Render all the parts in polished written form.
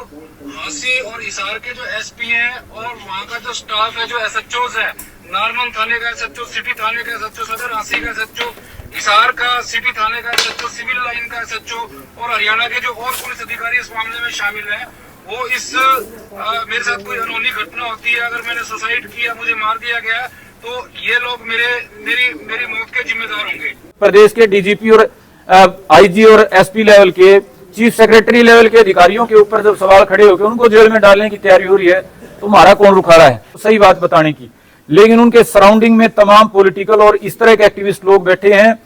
हांसी और हिसार के जो एसपी हैं और वहाँ का जो स्टाफ है, जो एसएचओज है, नारमन थाने का एसएचओ, सिटी थाने का एसएचओ, सदर हांसी का एसएचओ, हिसार का सिटी थाने का एसएचओ, सिविल लाइन का एसएचओ और हरियाणा के जो और पुलिस अधिकारी इस मामले में शामिल हैं, वो इस मेरे साथ कोई अनहोनी घटना होती है, अगर मैंने सुसाइड किया, मुझे मार दिया गया, तो ये लोग मेरी मौत के जिम्मेदार होंगे। प्रदेश के डीजीपी और आईजी और एसपी लेवल के, चीफ सेक्रेटरी लेवल के अधिकारियों के ऊपर जब सवाल खड़े होकर उनको जेल में डालने की तैयारी हो रही है, तो हमारा कौन रुका रहा है सही बात बताने की। लेकिन उनके सराउंडिंग में तमाम पॉलिटिकल और इस तरह के एक्टिविस्ट लोग बैठे हैं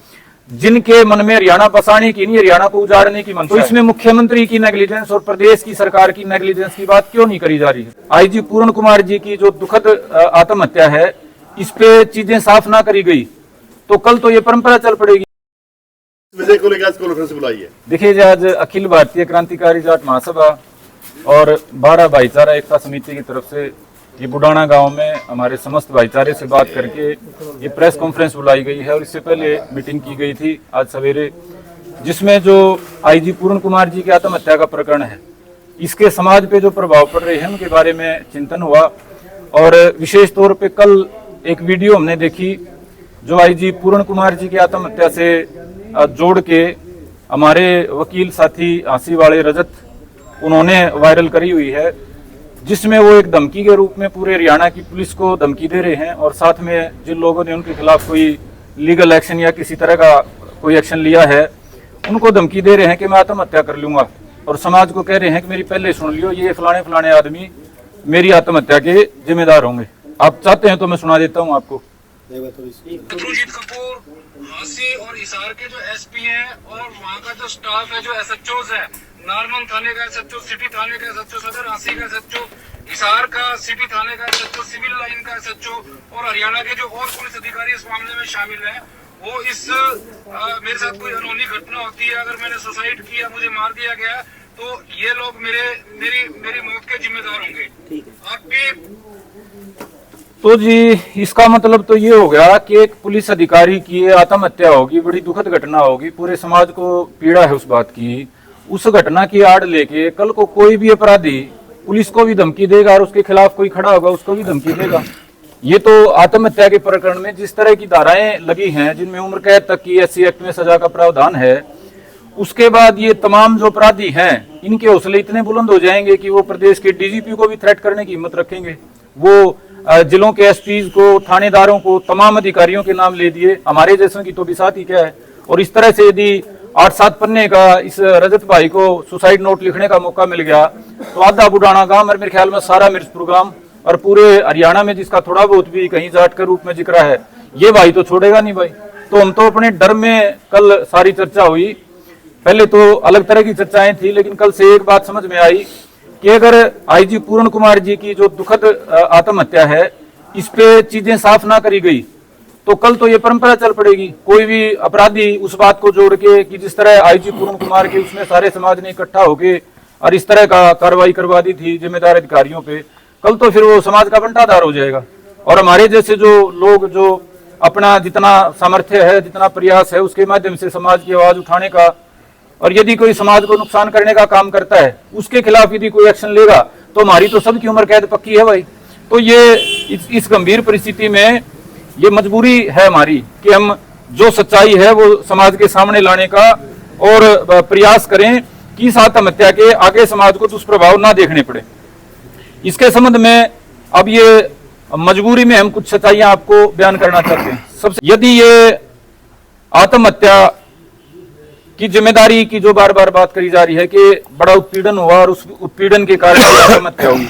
जिनके मन में हरियाणा बसाने की नहीं, हरियाणा को उजाड़ने की मंशा है। तो इसमें मुख्यमंत्री की नेग्लिजेंस और प्रदेश की सरकार की नेग्लिजेंस की बात क्यों नहीं करी जा रही है? आईजी पूर्ण कुमार जी की जो दुखद आत्महत्या है, इस पे चीजें साफ ना करी गई तो कल तो ये परंपरा चल पड़ेगी। विजय को लेकर कॉन्फ्रेंस बुलाई है। देखिए, आज अखिल भारतीय क्रांतिकारी जाट महासभा और 12 भाईचारा एकता समिति की तरफ से ये बुडाना गांव में हमारे समस्त भाईचारे से बात करके ये प्रेस कॉन्फ्रेंस बुलाई गई है। और इससे पहले मीटिंग की गई थी आज सवेरे, जिसमें जो आईजी पूर्ण कुमार जी की आत्महत्या का प्रकरण है, इसके समाज पे जो प्रभाव पड़ रहे हैं उनके बारे में चिंतन हुआ। और विशेष तौर पे कल एक वीडियो हमने देखी जो आईजी पूर्ण कुमार जी की आत्महत्या से जोड़ के हमारे वकील साथी हांसी वाले रजत उन्होंने वायरल करी हुई है, जिसमें वो एक धमकी के रूप में पूरे हरियाणा की पुलिस को धमकी दे रहे हैं और साथ में जिन लोगों ने उनके खिलाफ कोई लीगल एक्शन या किसी तरह का कोई एक्शन लिया है उनको धमकी दे रहे हैं कि मैं आत्महत्या कर लूंगा। और समाज को कह रहे हैं कि मेरी पहले सुन लियो, ये फलाने फलाने आदमी मेरी आत्महत्या के जिम्मेदार होंगे। आप चाहते हैं तो मैं सुना देता हूँ आपको। शत्रुजीत कपूर, हांसी और हिसार के जो एसपी हैं और वहाँ का जो स्टाफ है, जो एसएचओज है, नारमन थाने का एसएचओ, सिटी थाने का एसएचओ, सदर हांसी का एसएचओ, हिसार का सिटी थाने का एसएचओ, सिविल लाइन का एसएचओ और हरियाणा के जो और पुलिस अधिकारी इस मामले में शामिल हैं, वो इस मेरे साथ कोई अनहोनी घटना होती है, अगर मैंने सुसाइड किया, मुझे मार दिया गया, तो ये लोग मेरी मौत के जिम्मेदार होंगे। आपकी तो जी इसका मतलब तो ये हो गया कि एक पुलिस अधिकारी की आत्महत्या होगी, बड़ी दुखद घटना होगी, पूरे समाज को पीड़ा है उस बात की। उस घटना की आड़ लेके कल को कोई भी अपराधी पुलिस को भी धमकी देगा और उसके खिलाफ कोई खड़ा होगा उसको भी धमकी देगा। ये तो आत्महत्या के प्रकरण में जिस तरह की धाराएं लगी हैं, जिनमें उम्र कैद तक की एससी एक्ट में सजा का प्रावधान है, उसके बाद ये तमाम जो अपराधी हैं इनके हौसले इतने बुलंद हो जाएंगे कि वो प्रदेश के डीजीपी को भी थ्रेट करने की हिम्मत रखेंगे। वो जिलों के एसपीज को, थानेदारों को, तमाम अधिकारियों के नाम ले दिए, हमारे जैसों की तो बिसात ही क्या है। और इस तरह से यदि 8-7 पन्ने का इस रजत भाई को सुसाइड नोट लिखने का मौका मिल गया तो आधा बुडाना गांव और मेरे ख्याल में सारा मिर्चपुर गांव और पूरे हरियाणा में जिसका थोड़ा बहुत भी कहीं जाट के रूप में जिक्र है, ये भाई तो छोड़ेगा नहीं भाई। तो हम तो अपने डर में, कल सारी चर्चा हुई, पहले तो अलग तरह की चर्चाएं थी, लेकिन कल से एक बात समझ में आई कि अगर आईजी पूर्ण कुमार जी की जो दुखद आत्महत्या है, इस पे चीजें साफ ना करी गई तो कल तो ये परंपरा चल पड़ेगी। कोई भी अपराधी उस बात को जोड़ के कि जिस तरह आईजी पूर्ण कुमार के उसमें सारे समाज ने इकट्ठा होके और इस तरह का कार्रवाई करवा दी थी जिम्मेदार अधिकारियों पे, कल तो फिर वो समाज का बंटाधार हो जाएगा। और हमारे जैसे जो लोग जो अपना जितना सामर्थ्य है, जितना प्रयास है, उसके माध्यम से समाज की आवाज उठाने का, और यदि कोई समाज को नुकसान करने का काम करता है उसके खिलाफ यदि कोई एक्शन लेगा तो हमारी तो सबकी उम्र कैद पक्की है भाई। तो ये इस गंभीर परिस्थिति में ये मजबूरी है हमारी कि हम जो सच्चाई है वो समाज के सामने लाने का और प्रयास करें कि इस आत्महत्या के आगे समाज को दुष्प्रभाव ना देखने पड़े। इसके संबंध में अब ये मजबूरी में हम कुछ सच्चाइयां आपको बयान करना चाहते हैं। सबसे, यदि ये आत्महत्या की जिम्मेदारी की जो बार बार बात करी जा रही है कि बड़ा उत्पीड़न हुआ और उस उत्पीड़न के कारण आत्महत्या हुई,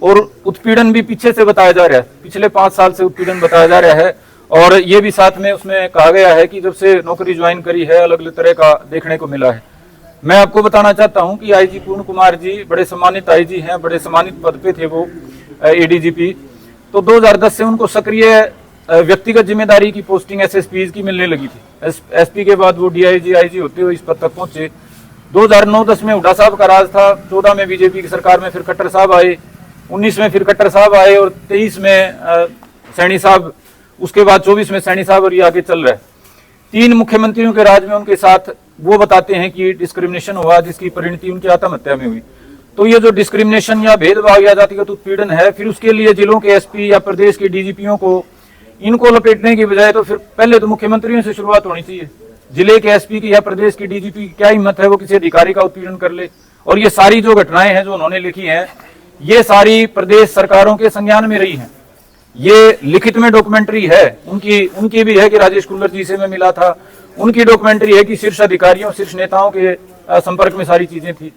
और उत्पीड़न भी पीछे से बताया जा रहा है, पिछले 5 साल से उत्पीड़न बताया जा रहा है। और ये भी साथ में उसमें कहा गया है कि जब से नौकरी ज्वाइन करी है अलग अलग तरह का देखने को मिला है। मैं आपको बताना चाहता हूं कि आईजी पूर्ण कुमार जी बड़े सम्मानित आईजी हैं, बड़े सम्मानित पद पे थे वो एडीजीपी। तो 2010 से उनको सक्रिय व्यक्तिगत जिम्मेदारी की पोस्टिंग एसएसपी की मिलने लगी थी। एसपी के बाद वो डीआईजी, आईजी होते हुए इस पद तक पहुंचे। 2009-10 में हुड्डा साहब का राज था, 14 में बीजेपी की सरकार में फिर खट्टर साहब आए, 19 में फिर खट्टर साहब आए और 23 में सैनी साहब, उसके बाद 24 में सैनी साहब, और ये आगे चल रहा है। 3 मुख्यमंत्रियों के राज में उनके साथ वो बताते हैं कि डिस्क्रिमिनेशन हुआ जिसकी परिणति उनकी आत्महत्या में हुई। तो ये जो डिस्क्रिमिनेशन या भेदभाव या जातिगत उत्पीड़न है, फिर उसके लिए जिलों के एसपी या प्रदेश के डीजीपीओं को इनको लपेटने की बजाय तो फिर पहले तो मुख्यमंत्रियों से शुरुआत होनी चाहिए। जिले के एसपी की या प्रदेश की डीजीपी की क्या हिम्मत है वो किसी अधिकारी का उत्पीड़न कर ले। और ये सारी जो घटनाएं हैं जो उन्होंने लिखी हैं, ये सारी प्रदेश सरकारों के संज्ञान में रही हैं। ये लिखित में डॉक्यूमेंट्री है उनकी भी है कि राजेश कुल्लर जी से मैं मिला था, उनकी डॉक्यूमेंट्री है कि शीर्ष अधिकारियों शीर्ष नेताओं के संपर्क में सारी चीजें थी।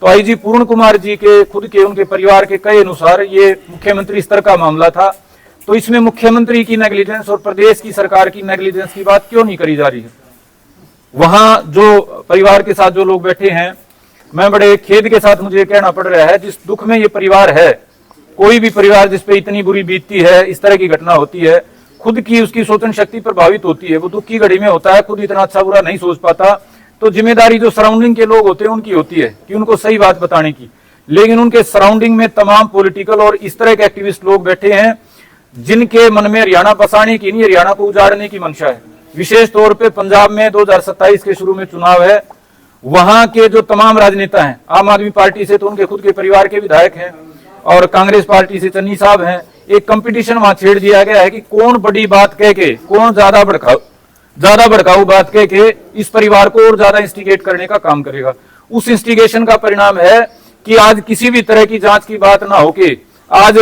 तो आईजी पूर्ण कुमार जी के खुद के उनके परिवार के कई अनुसार ये मुख्यमंत्री स्तर का मामला था। तो इसमें मुख्यमंत्री की नेग्लिजेंस और प्रदेश की सरकार की नेग्लिजेंस की बात क्यों नहीं करी जा रही है? वहां जो परिवार के साथ जो लोग बैठे हैं, मैं बड़े खेद के साथ मुझे कहना पड़ रहा है, जिस दुख में ये परिवार है, कोई भी परिवार जिसपे इतनी बुरी बीतती है, इस तरह की घटना होती है, खुद की उसकी सोचन शक्ति प्रभावित होती है। वो दुख की घड़ी में होता है, खुद इतना अच्छा बुरा नहीं सोच पाता। तो जिम्मेदारी जो सराउंडिंग के लोग होते हैं उनकी होती है कि उनको सही बात बताने की। लेकिन उनके सराउंडिंग में तमाम पॉलिटिकल और इस तरह के एक्टिविस्ट लोग बैठे हैं जिनके मन में हरियाणा बसाने की नहीं, हरियाणा को उजाड़ने की मंशा है। विशेष तौर पे पंजाब में 2027 के शुरू में चुनाव है, वहां के जो तमाम राजनेता हैं, आम आदमी पार्टी से तो उनके खुद के परिवार के विधायक हैं और कांग्रेस पार्टी से चन्नी साहब हैं, एक कंपटीशन वहां छेड़ दिया गया है कि कौन बड़ी बात कह के, कौन ज्यादा भड़काऊ बात कह के इस परिवार को और ज्यादा इंस्टिगेट करने का काम करेगा। उस इंस्टिगेशन का परिणाम है कि आज किसी भी तरह की जांच की बात ना होके आज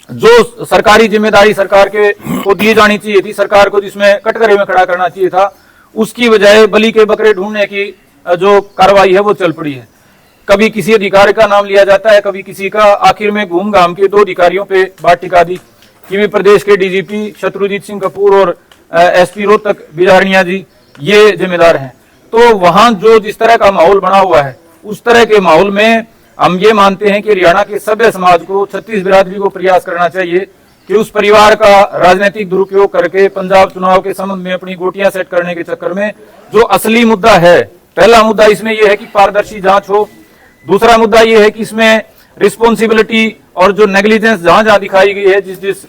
जो सरकारी जिम्मेदारी सरकार के को दी जानी चाहिए थी, सरकार को जिसमें कटघरे में खड़ा करना चाहिए था, उसकी बजाय बलि के बकरे ढूंढने की जो कार्रवाई है वो चल पड़ी है। कभी किसी अधिकारी का नाम लिया जाता है, कभी किसी का। आखिर में घूम घाम के 2 अधिकारियों पे बात टिका दी कि भी प्रदेश के डीजीपी शत्रुजीत सिंह कपूर और एसपी रोहतक बिजारनिया जी ये जिम्मेदार हैं। तो वहां जो जिस तरह का माहौल बना हुआ है, उस तरह के माहौल में हम ये मानते हैं कि हरियाणा के सभ्य समाज को, छत्तीस बिरादरी को प्रयास करना चाहिए कि उस परिवार का राजनीतिक दुरुपयोग करके पंजाब चुनाव के संबंध में अपनी गोटियां सेट करने के चक्कर में जो असली मुद्दा है, पहला मुद्दा इसमें यह है कि पारदर्शी जांच हो। दूसरा मुद्दा यह है कि इसमें रिस्पॉन्सिबिलिटी और जो नेग्लिजेंस जहां जहां दिखाई गई है, जिस जिस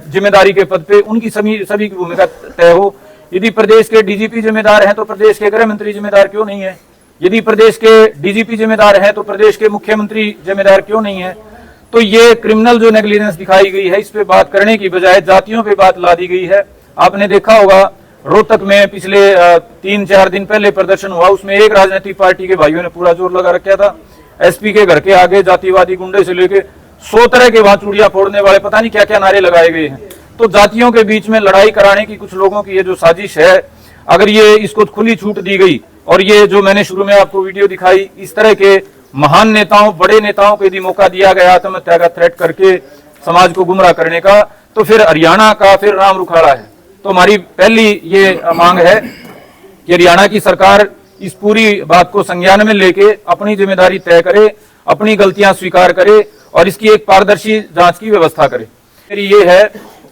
जिम्मेदारी के पद पे, उनकी सभी की भूमिका तय हो। यदि प्रदेश के डीजीपी जिम्मेदार हैं तो प्रदेश के गृह मंत्री जिम्मेदार क्यों नहीं है? यदि प्रदेश के डीजीपी जिम्मेदार हैं तो प्रदेश के मुख्यमंत्री जिम्मेदार क्यों नहीं है? तो ये क्रिमिनल जो नेग्लिजेंस दिखाई गई है, इस पे बात करने की बजाय जातियों पे बात ला दी गई है। आपने देखा होगा रोहतक में पिछले 3-4 दिन पहले प्रदर्शन हुआ, उसमें एक राजनीतिक पार्टी के भाइयों ने पूरा जोर लगा रखा था। एसपी के घर के आगे जातिवादी गुंडे से लेके 100 तरह के वहां चूड़ियां फोड़ने वाले पता नहीं क्या क्या नारे लगाए गए हैं। तो जातियों के बीच में लड़ाई कराने की कुछ लोगों की ये जो साजिश है, अगर ये इसको खुली छूट दी गई और ये जो मैंने शुरू में आपको वीडियो दिखाई, इस तरह के महान नेताओं, बड़े नेताओं को यदि मौका दिया गया आत्महत्या का थ्रेट करके समाज को गुमराह करने का, तो फिर हरियाणा का फिर राम रुखाड़ा है। तो हमारी पहली ये मांग है कि हरियाणा की सरकार इस पूरी बात को संज्ञान में लेके अपनी जिम्मेदारी तय करे, अपनी गलतियां स्वीकार करे और इसकी एक पारदर्शी जांच की व्यवस्था करे। मेरी ये है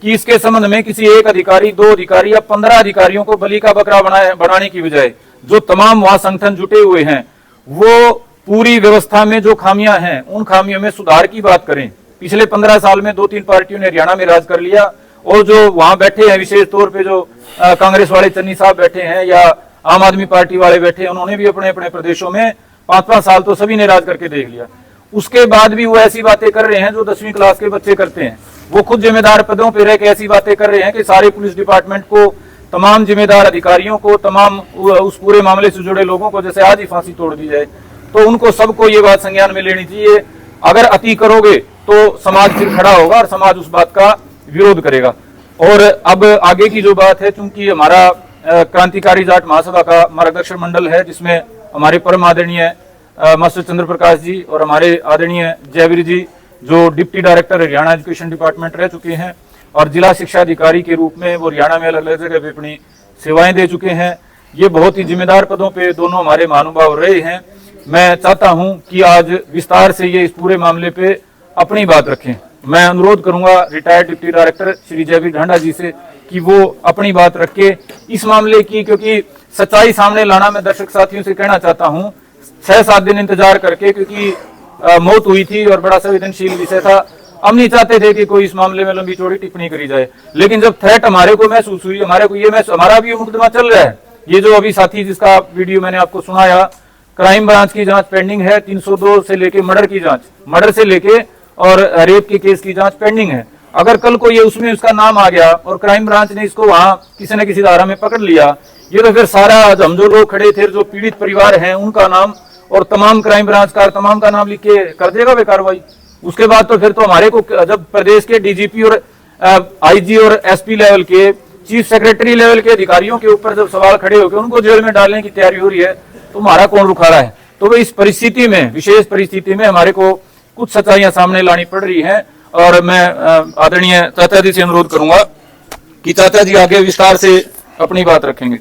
कि इसके संबंध में किसी एक अधिकारी, 2 अधिकारी या 15 अधिकारियों को बलि का बकरा बनाने की बजाय जो तमाम वहां संगठन जुटे हुए हैं वो पूरी व्यवस्था में जो खामियां हैं उन खामियों में सुधार की बात करें। पिछले 15 साल में 2-3 पार्टियों ने हरियाणा में राज कर लिया और जो वहां बैठे हैं, विशेष तौर पे जो कांग्रेस वाले चन्नी साहब बैठे हैं या आम आदमी पार्टी वाले बैठे हैं, उन्होंने भी अपने अपने प्रदेशों में 5-5 साल तो सभी ने राज करके देख लिया। उसके बाद भी वो ऐसी बातें कर रहे हैं जो 10वीं क्लास के बच्चे करते हैं। वो खुद जिम्मेदार पदों पर रह के ऐसी बातें कर रहे हैं कि सारे पुलिस डिपार्टमेंट को, तमाम जिम्मेदार अधिकारियों को, तमाम उस पूरे मामले से जुड़े लोगों को जैसे आज ही फांसी तोड़ दी जाए। तो उनको सबको ये बात संज्ञान में लेनी चाहिए। अगर अति करोगे तो समाज फिर खड़ा होगा और समाज उस बात का विरोध करेगा। और अब आगे की जो बात है, चूंकि हमारा क्रांतिकारी जाट महासभा का मार्गदर्शन मंडल है जिसमें हमारे परम आदरणीय मास्टर चंद्र प्रकाश जी और हमारे आदरणीय जयवीर जी जो deputy director Haryana education department रह चुके हैं और जिला शिक्षा अधिकारी के रूप में वो हरियाणा में अलग अलग जगह पे अपनी सेवाएं दे चुके हैं। ये बहुत ही जिम्मेदार पदों पे दोनों हमारे महानुभाव रहे हैं। मैं चाहता हूं कि आज विस्तार से ये इस पूरे मामले पे अपनी बात रखें। मैं अनुरोध करूंगा retired deputy director Shri Jaiveer Dhanda ji से कि वो अपनी बात रखे इस मामले की, क्योंकि सच्चाई सामने लाना मैं दर्शक साथियों से कहना चाहता हूं। 6-7 दिन इंतजार करके, क्योंकि मौत हुई थी और बड़ा संवेदनशील विषय था, हम नहीं चाहते थे कि कोई इस मामले में लंबी चौड़ी टिप्पणी करी जाए। लेकिन जब थ्रेट हमारे को महसूस हुई, हमारा भी ये मुकदमा चल रहा है, ये जो अभी साथी जिसका वीडियो मैंने आपको सुनाया क्राइम ब्रांच की जांच पेंडिंग है, 302 से लेके मर्डर की जांच, मर्डर से लेके और रेप के केस की जांच पेंडिंग है। अगर कल को ये उसमें उसका नाम आ गया और क्राइम ब्रांच ने इसको वहां किसी न किसी धारा में पकड़ लिया, ये तो फिर सारा हम जो लोग खड़े थे, जो पीड़ित परिवार हैं, उनका नाम और तमाम क्राइम ब्रांच का तमाम का नाम लिख के कर देगा वे कार्रवाई। उसके बाद तो फिर तो हमारे को, जब प्रदेश के डीजीपी और आईजी और एसपी लेवल के, चीफ सेक्रेटरी लेवल के अधिकारियों के ऊपर जब सवाल खड़े होकर उनको जेल में डालने की तैयारी हो रही है, तो हमारा कौन रुखा रहा है? तो इस परिस्थिति में, विशेष परिस्थिति में हमारे को कुछ सच्चाइयां सामने लानी पड़ रही हैं। और मैं आदरणीय चाचा जी से अनुरोध करूंगा कि चाचा जी आगे विस्तार से अपनी बात रखेंगे।